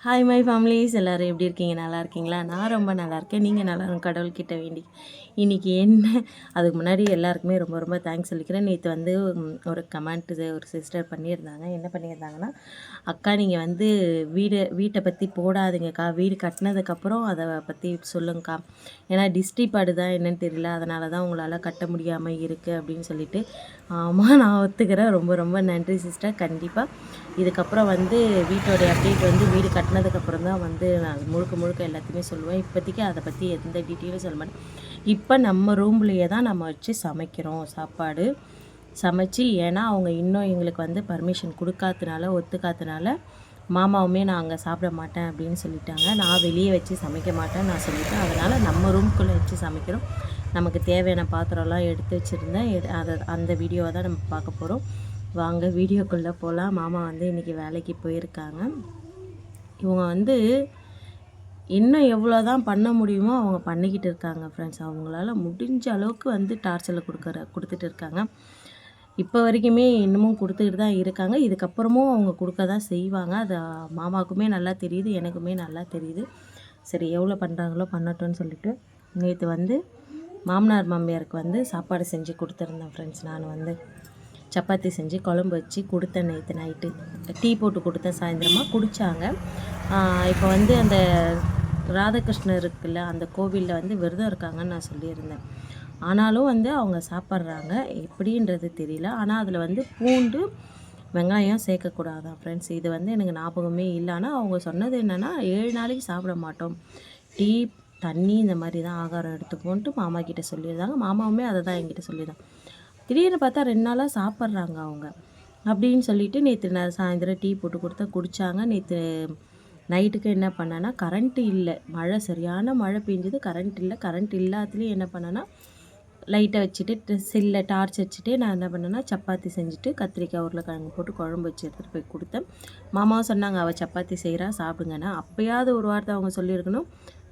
Hi my families எல்லோரும் எப்படி இருக்கீங்க? நல்லா இருக்கீங்களா? நான் ரொம்ப நல்லா இருக்கேன். நீங்கள் நல்லா கடவுள்கிட்ட வேண்டி இன்றைக்கி என்ன அதுக்கு முன்னாடி எல்லாருக்குமே ரொம்ப ரொம்ப தேங்க்ஸ் சொல்லிக்கிறேன். நேற்று வந்து ஒரு கமெண்ட்டு ஒரு சிஸ்டர் பண்ணியிருந்தாங்க. என்ன பண்ணியிருந்தாங்கன்னா, அக்கா நீங்கள் வந்து வீட்டை பற்றி போடாதீங்கக்கா, வீடு கட்டினதுக்கப்புறம் அதை பற்றி சொல்லுங்கக்கா, ஏன்னா டிஸ்ட்ரிக்ட் தான் என்னன்னு தெரியல, அதனால தான் உங்களால் கட்ட முடியாமல் இருக்குது அப்படின்னு சொல்லிட்டு. ஆமாம், நான் ஒத்துக்கிறேன். ரொம்ப ரொம்ப நன்றி சிஸ்டர். கண்டிப்பாக இதுக்கப்புறம் வந்து வீட்டோடைய அப்டேட் வந்து வீடு கட்டினதுக்கப்புறம் தான் வந்து நான் முழுக்க முழுக்க எல்லாத்தையுமே சொல்லுவேன். இப்போதைக்கு அதை பற்றி எந்த டீட்டெயிலும் சொல்ல மாட்டேன். இப்போ நம்ம ரூம்லேயே தான் நம்ம வச்சு சமைக்கிறோம் சாப்பாடு சமைச்சு. ஏன்னா அவங்க இன்னும் எங்களுக்கு வந்து பர்மிஷன் கொடுக்காதனால ஒத்துக்காதனால மாமாவுமே நான் அங்கே சாப்பிட மாட்டேன் அப்படின்னு சொல்லிட்டாங்க. நான் வெளியே வச்சு சமைக்க மாட்டேன் நான் சொல்லிட்டேன். அதனால் நம்ம ரூம்குள்ளே வச்சு சமைக்கிறோம். நமக்கு தேவையான பாத்திரம்லாம் எடுத்து வச்சுருந்தேன். அந்த வீடியோவை தான் நம்ம பார்க்க போகிறோம். வாங்க வீடியோக்குள்ளே போகலாம். மாமா வந்து இன்றைக்கி வேலைக்கு போயிருக்காங்க. இவங்க வந்து இன்னும் எவ்வளோ தான் பண்ண முடியுமோ அவங்க பண்ணிக்கிட்டு இருக்காங்க ஃப்ரெண்ட்ஸ். அவங்களால முடிஞ்ச அளவுக்கு வந்து டார்ச்சரில் கொடுத்துட்டு இருக்காங்க. இப்போ வரைக்குமே இன்னமும் கொடுத்துக்கிட்டு தான் இருக்காங்க. இதுக்கப்புறமும் அவங்க கொடுக்க தான் செய்வாங்க. அது மாமாவுக்குமே நல்லா தெரியுது, எனக்குமே நல்லா தெரியுது. சரி, எவ்வளோ பண்ணுறாங்களோ பண்ணட்டும்னு சொல்லிவிட்டு நேற்று வந்து மாமனார் மாமியாருக்கு வந்து சாப்பாடு செஞ்சு கொடுத்துருந்தேன் ஃப்ரெண்ட்ஸ். நான் வந்து சப்பாத்தி செஞ்சு குழம்பு வச்சு கொடுத்தேன் நேற்று நைட்டு. டீ போட்டு கொடுத்தேன், சாயந்தரமாக குடித்தாங்க. இப்போ வந்து அந்த ராதாகிருஷ்ணர் இருக்குல்ல, அந்த கோவிலில் வந்து விரதம் இருக்காங்கன்னு நான் சொல்லியிருந்தேன். ஆனாலும் வந்து அவங்க சாப்பிட்றாங்க, எப்படின்றது தெரியல. ஆனால் அதில் வந்து பூண்டு வெங்காயம் சேர்க்கக்கூடாதான் ஃப்ரெண்ட்ஸ். இது வந்து எனக்கு ஞாபகமே இல்லை. ஆனால் அவங்க சொன்னது என்னென்னா 7 நாளைக்கு சாப்பிட மாட்டோம், டீ தண்ணி இந்த மாதிரி தான் ஆகாரம் எடுத்துப்போன்ட்டு மாமா கிட்டே சொல்லியிருந்தாங்க. மாமாவுமே அதை தான் என்கிட்ட சொல்லியிருந்தாங்க. திடீர்னு பார்த்தா 2 நாளாக சாப்பிட்றாங்க அவங்க அப்படின்னு சொல்லிவிட்டு நேற்று நான் சாயந்தரம் டீ போட்டு கொடுத்தா குடித்தாங்க. நேற்று நைட்டுக்கு என்ன பண்ணேன்னா, கரண்ட்டு இல்லை, மழை சரியான மழை பெஞ்சுது, கரண்ட் இல்லை. கரண்ட் இல்லாததுலேயும் என்ன பண்ணேன்னா, லைட்டை வச்சுட்டு செல்லை டார்ச் வச்சுட்டு நான் என்ன பண்ணேன்னா, சப்பாத்தி செஞ்சுட்டு கத்திரிக்காய் உருளைக்கிழங்கு போட்டு குழம்பு வச்சு எடுத்துகிட்டு போய் கொடுத்தேன். மாமாவும் சொன்னாங்க அவள் சப்பாத்தி செய்கிறா சாப்பிடுங்கன்னா. அப்போயாவது ஒரு வார்த்தை அவங்க சொல்லியிருக்கணும்,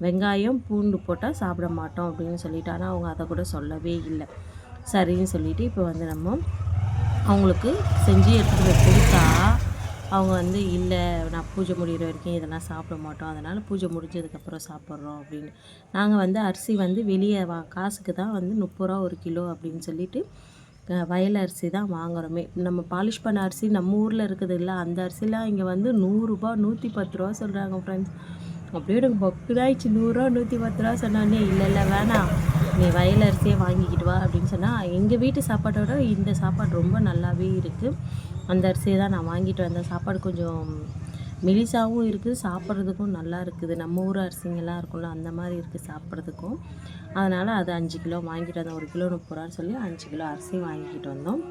வெங்காயம் பூண்டு போட்டால் சாப்பிட மாட்டோம் அப்படின்னு சொல்லிட்டு. ஆனால் அவங்க அதை கூட சொல்லவே இல்லை. சரின்னு சொல்லிவிட்டு இப்போ வந்து நம்ம அவங்களுக்கு செஞ்சு எடுத்துகிட்டு போய் கொடுத்தா அவங்க வந்து இல்லை, நான் பூஜை முடிகிற வரைக்கும் இதெல்லாம் சாப்பிட மாட்டோம், அதனால் பூஜை முடிஞ்சதுக்கப்புறம் சாப்பிட்றோம் அப்படின்னு. நாங்கள் வந்து அரிசி வந்து வெளியே காசுக்கு தான் வந்து 30 ரூபா ஒரு கிலோ அப்படின்னு சொல்லிட்டு வயல் அரிசி தான் வாங்குகிறோமே. நம்ம பாலிஷ் பண்ண அரிசி நம்ம ஊரில் இருக்குது இல்லை, அந்த அரிசிலாம் இங்கே வந்து 100 ரூபா 110 ரூபா சொல்கிறாங்க ஃப்ரெண்ட்ஸ். அப்படியே எனக்கு பக்குதாயிடுச்சு. 100 ரூபா 110 ரூபா சொன்னோடனே இல்லை வேணாம், நீ வயல் அரிசியே வாங்கிக்கிட்டு வா அப்படின்னு சொன்னால், எங்கள் வீட்டு சாப்பாட்டோட இந்த சாப்பாடு ரொம்ப நல்லாவே இருக்குது. அந்த அரிசியை தான் நான் வாங்கிட்டு வந்தேன். சாப்பாடு கொஞ்சம் மெலிசாகவும் இருக்குது, சாப்பிட்றதுக்கும் நல்லா இருக்குது. நம்ம ஊர் அரிசிங்கெல்லாம் இருக்கும்ல, அந்த மாதிரி இருக்குது சாப்பிட்றதுக்கும். அதனால் அது 5 கிலோ வாங்கிட்டு வந்தோம். 1 கிலோ 30 ரூபான்னு சொல்லி 5 கிலோ அரிசி வாங்கிக்கிட்டு வந்தோம்.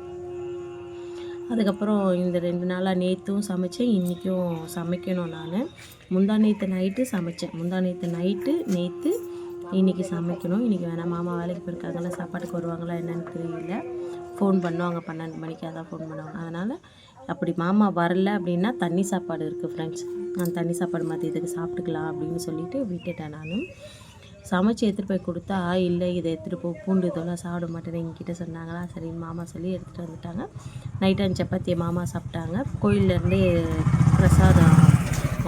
அதுக்கப்புறம் இந்த 2 நாளாக நேற்றும் சமைச்சேன், இன்றைக்கும் சமைக்கணும். நான் முந்தா நேற்று நைட்டு சமைச்சேன். முந்தா நேற்று நைட்டு நேற்று இன்றைக்கி சமைக்கணும். இன்றைக்கி வேணால் மாமா வேலைக்கு போயிருக்காங்களா, சாப்பாட்டுக்கு வருவாங்களா என்னன்னு தெரியல. ஃபோன் பண்ணுவாங்க 12 மணிக்கு, அதான் ஃபோன் பண்ணுவாங்க. அதனால் அப்படி மாமா வரல அப்படின்னா தண்ணி சாப்பாடு இருக்குது ஃப்ரெண்ட்ஸ். அந்த தண்ணி சாப்பாடு மதியத்துக்கு சாப்பிட்டுக்கலாம் அப்படின்னு சொல்லிவிட்டு விட்டுட்டேன். நான் சமைச்சு எடுத்துகிட்டு போய் கொடுத்தா, இல்லை இதை எடுத்துகிட்டு போ, பூண்டு இதெல்லாம் சாப்பிட மாட்டேன்னு எங்கிட்ட சொன்னாங்களா, சரின்னு மாமா சொல்லி எடுத்துகிட்டு வந்துட்டாங்க. நைட்டு 5 சப்பாத்தியை மாமா சாப்பிட்டாங்க. கோயிலேருந்து பிரசாதம்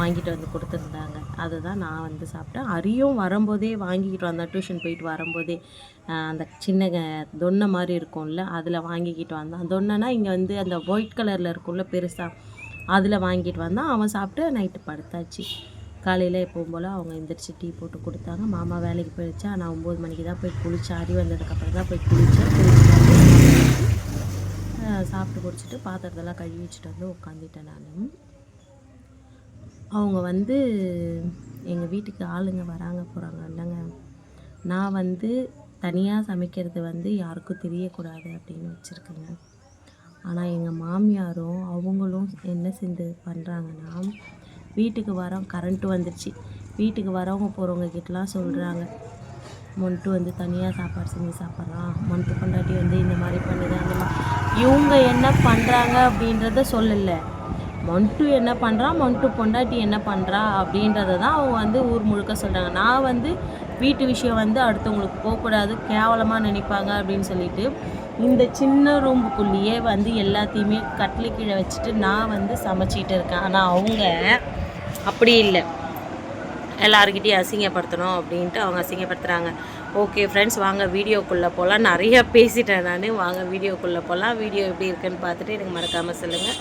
வாங்கிட்டு வந்து கொடுத்துருந்தாங்க, அதுதான் நான் வந்து சாப்பிட்டேன். அரியும் வரும்போதே வாங்கிக்கிட்டு வந்தேன். டியூஷன் போயிட்டு வரும்போதே அந்த சின்ன தொன்னை மாதிரி இருக்கும்ல, அதில் வாங்கிக்கிட்டு வந்தான். தொன்னைனா இங்கே வந்து அந்த ஒயிட் கலரில் இருக்கும்ல பெருசாக, அதில் வாங்கிட்டு வந்தான். அவன் சாப்பிட்டு நைட்டு படுத்தாச்சு. காலையில் எப்பவும் போல் அவங்க எந்திரிச்சு டீ போட்டு கொடுத்தாங்க. மாமா வேலைக்கு போயிடுச்சா, நான் 9 மணிக்கு தான் போய் குளித்தேன். அரி வந்ததுக்கப்புறம் தான் போய் குளித்தேன். சாப்பிட்டு குடிச்சிட்டு பாத்திரத்தெல்லாம் கழுவி வச்சுட்டு வந்து உட்காந்துட்டேன். நான் அவங்க வந்து எங்கள் வீட்டுக்கு ஆளுங்க வராங்க போகிறாங்க இல்லைங்க, நான் வந்து தனியாக சமைக்கிறது வந்து யாருக்கும் தெரியக்கூடாது அப்படின்னு வச்சுருக்கேங்க. ஆனால் எங்கள் மாமியாரும் அவங்களும் என்ன செஞ்சு பண்ணுறாங்கன்னா, வீட்டுக்கு வரோம், கரண்ட்டு வந்துடுச்சு, வீட்டுக்கு வரவங்க போகிறவங்க கிட்டலாம் சொல்கிறாங்க, மொண்ட்டு வந்து தனியாக சாப்பாடு செஞ்சு சாப்பிட்றான், மொண்ட்டு பொண்டாட்டி வந்து இந்த மாதிரி பண்ணுது அந்த மாதிரி. இவங்க என்ன பண்ணுறாங்க அப்படின்றத சொல்லலை, மொண்ட்டு என்ன பண்ணுறான், மொண்ட்டு பொண்டாட்டி என்ன பண்ணுறா அப்படின்றத தான் அவங்க வந்து ஊர் முழுக்க சொல்கிறாங்க. நான் வந்து வீட்டு விஷயம் வந்து அடுத்தவங்களுக்கு போகக்கூடாது, கேவலமாக நினைப்பாங்க அப்படின்னு சொல்லிட்டு இந்த சின்ன ரூம்புக்குள்ளேயே வந்து எல்லாத்தையுமே கட்டில் கீழே வச்சுட்டு நான் வந்து சமைச்சிட்டு இருக்கேன். ஆனால் அவங்க அப்படி இல்லை, எல்லாருக்கிட்டையும் அசிங்கப்படுத்தணும் அப்படின்ட்டு அவங்க அசிங்கப்படுத்துகிறாங்க. ஓகே ஃப்ரெண்ட்ஸ், வாங்க வீடியோக்குள்ளே போகலாம். நிறையா பேசிட்டேன் நான். வாங்க வீடியோக்குள்ளே போகலாம். வீடியோ எப்படி இருக்குன்னு பார்த்துட்டு எனக்கு மறக்காமல் சொல்லுங்கள்.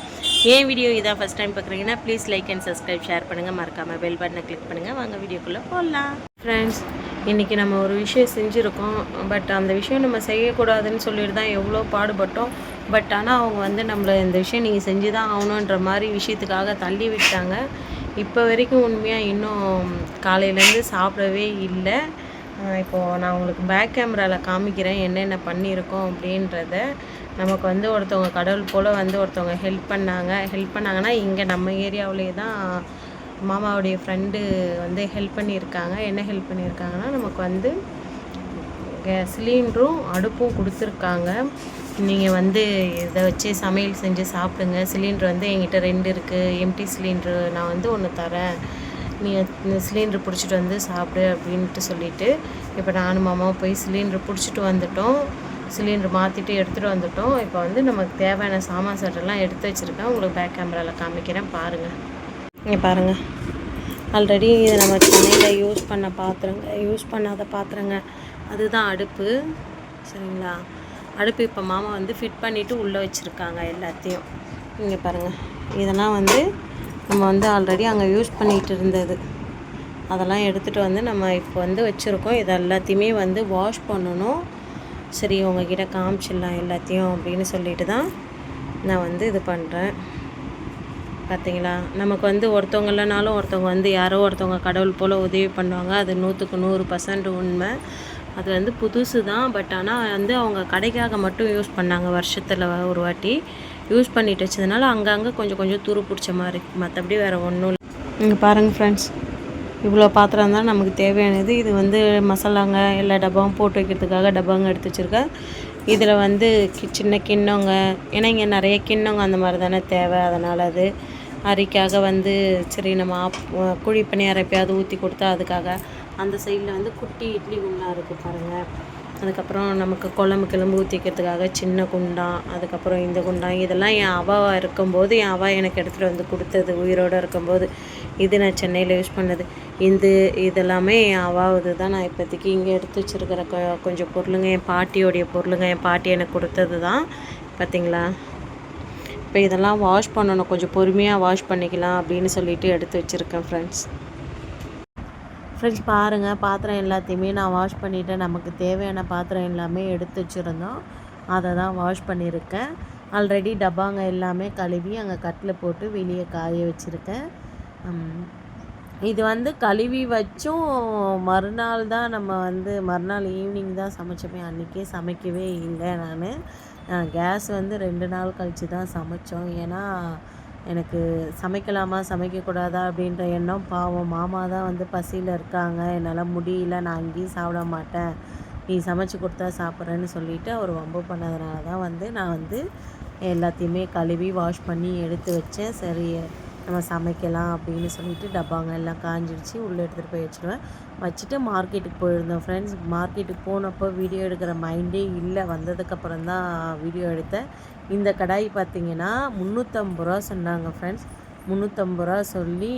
ஏன் வீடியோ இதான் ஃபஸ்ட் டைம் பார்க்குறீங்கன்னா please like and subscribe, share பண்ணுங்கள். மறக்காமல் பெல் பட்டனை கிளிக் பண்ணுங்கள். வாங்க வீடியோக்குள்ளே போகலாம். ஃப்ரெண்ட்ஸ், இன்றைக்கி நம்ம ஒரு விஷயம் செஞ்சுருக்கோம். பட் அந்த விஷயம் நம்ம செய்யக்கூடாதுன்னு சொல்லிட்டு தான் எவ்வளோ பாடுபட்டோம். பட் ஆனால் அவங்க வந்து நம்மளை இந்த விஷயம் நீங்கள் செஞ்சு தான் ஆகணுன்ற மாதிரி விஷயத்துக்காக தள்ளி விட்டாங்க. இப்போ வரைக்கும் உண்மையாக இன்னும் காலையிலேருந்து சாப்பிடவே இல்லை. இப்போது நான் உங்களுக்கு பேக் கேமராவில் காமிக்கிறேன் என்னென்ன பண்ணியிருக்கோம் அப்படின்றத. நமக்கு வந்து ஒருத்தவங்க கடவுள் போல் வந்து ஒருத்தவங்க ஹெல்ப் பண்ணாங்கன்னா இங்கே நம்ம ஏரியாவிலே தான் மாமாவுடைய ஃப்ரெண்டு வந்து ஹெல்ப் பண்ணியிருக்காங்க. என்ன ஹெல்ப் பண்ணியிருக்காங்கன்னா, நமக்கு வந்து சிலிண்டரும் அடுப்பும் கொடுத்துருக்காங்க. நீங்கள் வந்து இதை வச்சு சமையல் செஞ்சு சாப்பிடுங்க. சிலிண்டர் வந்து என்கிட்ட 2 இருக்குது. எம்டி சிலிண்ட்ரு நான் வந்து 1 தரேன். நீ சிலிண்டர் பிடிச்சிட்டு வந்து சாப்பிடு அப்படின்ட்டு சொல்லிவிட்டு, இப்போ நானும் மாமாவும் போய் சிலிண்டர் பிடிச்சிட்டு வந்துட்டோம். சிலிண்டர் மாற்றிட்டு எடுத்துகிட்டு வந்துட்டோம். இப்போ வந்து நமக்கு தேவையான சாமான் சட்டெல்லாம் எடுத்து வச்சுருக்கேன். உங்களுக்கு பேக் கேமராவில் காமிக்கிறேன் பாருங்கள். இங்கே பாருங்கள், ஆல்ரெடி இதை நம்ம சென்னையில் யூஸ் பண்ணாத பாத்திரங்க. அதுதான் அடுப்பு, சரிங்களா? அடுப்பு இப்போ மாமா வந்து ஃபிட் பண்ணிவிட்டு உள்ளே வச்சுருக்காங்க எல்லாத்தையும். இங்கே பாருங்கள், இதெல்லாம் வந்து நம்ம வந்து ஆல்ரெடி அங்கே யூஸ் பண்ணிகிட்டு இருந்தது. அதெல்லாம் எடுத்துகிட்டு வந்து நம்ம இப்போ வந்து வச்சுருக்கோம். இது எல்லாத்தையுமே வந்து வாஷ் பண்ணணும். சரி, உங்ககிட்ட காமிச்சிடலாம் எல்லாத்தையும் அப்படின்னு சொல்லிட்டு தான் நான் வந்து இது பண்ணுறேன். பார்த்தீங்களா, நமக்கு வந்து ஒருத்தவங்க இல்லைனாலும் ஒருத்தவங்க வந்து யாரோ ஒருத்தவங்க கடவுள் போல் உதவி பண்ணுவாங்க. அது 100க்கு 100% உண்மை. அது வந்து புதுசு தான். பட் ஆனால் வந்து அவங்க கடைக்காக மட்டும் யூஸ் பண்ணாங்க. வருஷத்தில் ஒரு வாட்டி யூஸ் பண்ணிட்டு வச்சதுனால அங்கங்கே கொஞ்சம் கொஞ்சம் துரு பிடிச்ச மாதிரி இருக்குது. மற்றபடி வேறு ஒன்றும் இல்லை. இங்கே பாருங்கள் ஃப்ரெண்ட்ஸ், இவ்வளோ பாத்திரம் தான் நமக்கு தேவையானது. இது வந்து மசாலாங்க எல்லா டப்பாவும் போட்டு வைக்கிறதுக்காக டப்பாங்க எடுத்து வச்சுருக்கேன். இதில் வந்து சின்ன கிண்ணங்க, ஏன்னா இங்கே நிறைய கிண்ணங்க அந்த மாதிரி தானே தேவை. அதனால் அது அரிக்காக வந்து சரி நம்ம குழி பணியாரம் எப்பயாவது ஊற்றி கொடுத்தா அதுக்காக. அந்த சைடில் வந்து குட்டி இட்லி குண்டா இருக்குது பாருங்கள். அதுக்கப்புறம் நமக்கு குழம்பு ஊற்றிக்கிறதுக்காக சின்ன குண்டான். அதுக்கப்புறம் இந்த குண்டான். இதெல்லாம் என் அவாவா இருக்கும்போது என் அவா எனக்கு எடுத்துகிட்டு வந்து கொடுத்தது உயிரோடு இருக்கும்போது. இது நான் சென்னையில் யூஸ் பண்ணது. இதெல்லாமே என் அவாவது தான். நான் இப்போதைக்கு இங்கே எடுத்து வச்சுருக்கிற கொஞ்சம் பொருளுங்க என் பாட்டியோடைய பொருளுங்க. என் பாட்டி எனக்கு கொடுத்தது தான். பார்த்திங்களா, இப்போ இதெல்லாம் வாஷ் பண்ணணும். கொஞ்சம் பொறுமையாக வாஷ் பண்ணிக்கலாம் அப்படின்னு சொல்லிட்டு எடுத்து வச்சுருக்கேன் ஃப்ரெண்ட்ஸ். பாருங்கள், பாத்திரம் எல்லாத்தையுமே நான் வாஷ் பண்ணிவிட்டேன். நமக்கு தேவையான பாத்திரம் எல்லாமே எடுத்து வச்சுருந்தோம். அதை தான் வாஷ் பண்ணியிருக்கேன். ஆல்ரெடி டப்பாங்க எல்லாமே கழுவி அங்கே கட்டில் போட்டு வெளியே காய வச்சுருக்கேன். இது வந்து கழுவி வச்சும் மறுநாள் தான் நம்ம வந்து மறுநாள் ஈவினிங் தான் சமைச்சோமே. அன்றைக்கே சமைக்கவே இல்லை. நான் கேஸ் வந்து 2 நாள் கழித்து தான் சமைச்சோம். ஏன்னா எனக்கு சமைக்கலாமா சமைக்கக்கூடாதா அப்படின்ற எண்ணம். பாவம் மாமா தான் வந்து பசியில் இருக்காங்க, என்னால் முடியல, நான் அங்கேயும் சாப்பிட மாட்டேன், நீ சமைச்சு கொடுத்தா சாப்பிட்றேன்னு சொல்லிவிட்டு அவர் வம்பு பண்ணதுனால தான் வந்து நான் வந்து எல்லாத்தையுமே கழுவி வாஷ் பண்ணி எடுத்து வச்சேன். சரி நம்ம சமைக்கலாம் அப்படின்னு சொல்லிட்டு டப்பாங்க எல்லாம் காஞ்சிடுச்சு. உள்ளே எடுத்துகிட்டு போய் வச்சுட்டு மார்க்கெட்டுக்கு போயிருந்தோம் ஃப்ரெண்ட்ஸ். மார்க்கெட்டுக்கு போனப்போ வீடியோ எடுக்கிற மைண்டே இல்லை. வந்ததுக்கப்புறம் தான் வீடியோ எடுத்தேன். இந்த கடாய் பார்த்திங்கன்னா 350 ரூபா சொன்னாங்க ஃப்ரெண்ட்ஸ். 350 ரூபா சொல்லி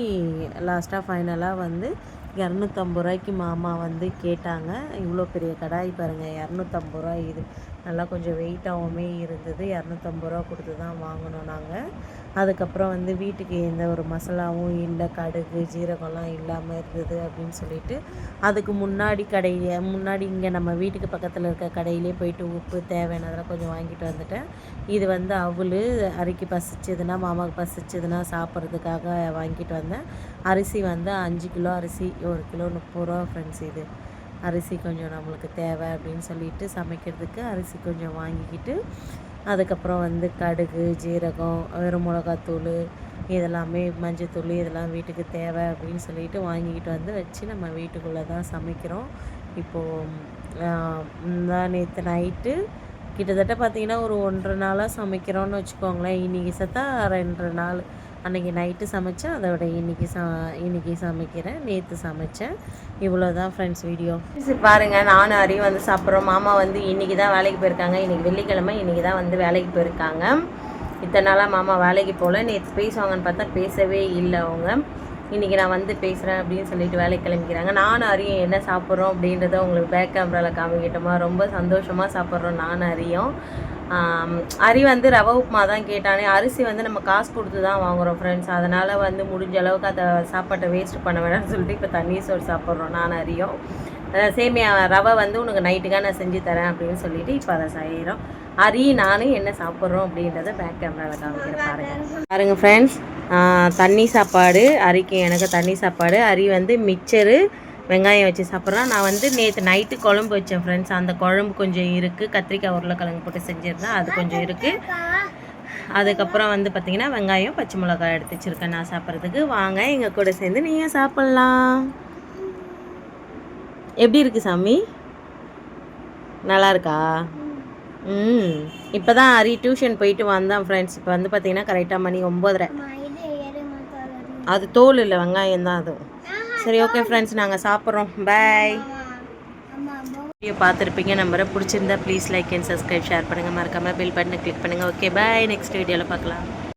லாஸ்ட்டாக ஃபைனலாக வந்து 250 ரூபாய்க்கு மாமா வந்து கேட்டாங்க. இவ்வளோ பெரிய கடாய் பாருங்கள், 250 ரூபா. இது நல்லா கொஞ்சம் வெயிட்டாகவுமே இருந்தது. 250 ரூபா கொடுத்து தான் வாங்கினோம் நாங்கள். அதுக்கப்புறம் வந்து வீட்டுக்கு எந்த ஒரு மசாலாவும் இல்லை, கடுகு ஜீரகம்லாம் இல்லாமல் இருந்தது அப்படின்னு சொல்லிட்டு அதுக்கு முன்னாடி இங்கே நம்ம வீட்டுக்கு பக்கத்தில் இருக்க கடையிலே போயிட்டு உப்பு தேவையானதெல்லாம் கொஞ்சம் வாங்கிட்டு வந்துட்டேன். இது வந்து அரிக்கு பசிச்சதுன்னா மாமாவுக்கு பசிச்சதுன்னா சாப்பிட்றதுக்காக வாங்கிட்டு வந்தேன். அரிசி வந்து 5 கிலோ அரிசி, 1 கிலோ 30 ரூபா ஃப்ரெண்ட்ஸ். இது அரிசி கொஞ்சம் நம்மளுக்கு தேவை அப்படின்னு சொல்லிட்டு சமைக்கிறதுக்கு அரிசி கொஞ்சம் வாங்கிக்கிட்டு, அதுக்கப்புறம் வந்து கடுகு ஜீரகம் வெறும் மிளகாத்தூள் இதெல்லாமே மஞ்சத்தூள் இதெல்லாம் வீட்டுக்கு தேவை அப்படின்னு சொல்லிட்டு வாங்கிக்கிட்டு வந்து வச்சு நம்ம வீட்டுக்குள்ளே தான் சமைக்கிறோம். இப்போது நேற்று நைட்டு கிட்டத்தட்ட பார்த்திங்கன்னா ஒரு 1.5 நாளாக சமைக்கிறோன்னு வச்சுக்கோங்களேன். இன்றைக்கி சேர்த்தா 2 நாள். அன்றைக்கி நைட்டு சமைச்சேன், அதை விட இன்றைக்கி சமைக்கிறேன். நேற்று சமைச்சேன். இவ்வளோ தான் ஃப்ரெண்ட்ஸ் வீடியோ. பாருங்கள், நானும் அரியும் வந்து சாப்பிட்றோம். மாமா வந்து இன்றைக்கி தான் வேலைக்கு போயிருக்காங்க. இன்றைக்கி வெள்ளிக்கிழமை, இன்றைக்கி தான் வந்து வேலைக்கு போயிருக்காங்க. இத்தனை நாளாக மாமா வேலைக்கு போகல. நேற்று பேசுவாங்கன்னு பார்த்தா பேசவே இல்லை அவங்க. இன்றைக்கி நான் வந்து பேசுகிறேன் அப்படின்னு சொல்லிட்டு வேலைக்கு கிளம்பிக்கிறாங்க. நானும் அரியும் என்ன சாப்பிட்றோம் அப்படின்றத உங்களுக்கு பேக் கேமராவில் காமிக்கிட்டோமா. ரொம்ப சந்தோஷமாக சாப்பிட்றோம் நானும் அரியும். அரி வந்து ரவை உப்புமா தான் கேட்டானே. அரிசி வந்து நம்ம காசு கொடுத்து தான் வாங்குகிறோம் ஃப்ரெண்ட்ஸ். அதனால் வந்து முடிஞ்ச அளவுக்கு அதை சாப்பாட்டை வேஸ்ட் பண்ண வேணாம்னு சொல்லிட்டு இப்போ தண்ணி சோறு சாப்பிட்றோம் நானும் அரியும். சேமியா ரவை வந்து உனக்கு நைட்டுக்காக நான் செஞ்சு தரேன் அப்படின்னு சொல்லிட்டு இப்போ அதை செய்கிறோம். அரி நானும் என்ன சாப்பிட்றோம் அப்படின்றத பேக் கேமராவில் காமிக்கிறேன் பாருங்கள் ஃப்ரெண்ட்ஸ். தண்ணி சாப்பாடு அரிக்கு, எனக்கு தண்ணி சாப்பாடு. அரி வந்து மிக்சரு வெங்காயம் வச்சு சாப்பிட்றோம். நான் வந்து நேற்று நைட்டு குழம்பு வச்சேன் ஃப்ரெண்ட்ஸ். அந்த குழம்பு கொஞ்சம் இருக்குது. கத்திரிக்காய் உருளைக்கிழங்கு போட்டு செஞ்சுருந்தேன், அது கொஞ்சம் இருக்குது. அதுக்கப்புறம் வந்து பார்த்திங்கன்னா வெங்காயம் பச்சை மிளகாய் எடுத்து வச்சுருக்கேன் நான் சாப்பிட்றதுக்கு. வாங்க எங்கள் கூட சேர்ந்து நீங்கள் சாப்பிட்லாம். எப்படி இருக்குது சாமி? நல்லா இருக்கா? இப்போ தான் அரி டியூஷன் போயிட்டு வந்தான் ஃப்ரெண்ட்ஸ். இப்போ வந்து பார்த்திங்கன்னா கரெக்டாக மணி 9:30. அது தோல் இல்லை, வெங்காயம் தான் அது. சரி, ஓகே ஃப்ரெண்ட்ஸ், நாங்கள் சாப்பிட்றோம். பாய். வீடியோ பார்த்துருப்பீங்க நம்பரை. பிடிச்சிருந்தா please like and subscribe, share பண்ணுங்கள். மறக்காமல் பெல் பட்டனை கிளிக் பண்ணுங்கள். Okay bye. நெக்ஸ்ட் வீடியோவில் பார்க்கலாம்.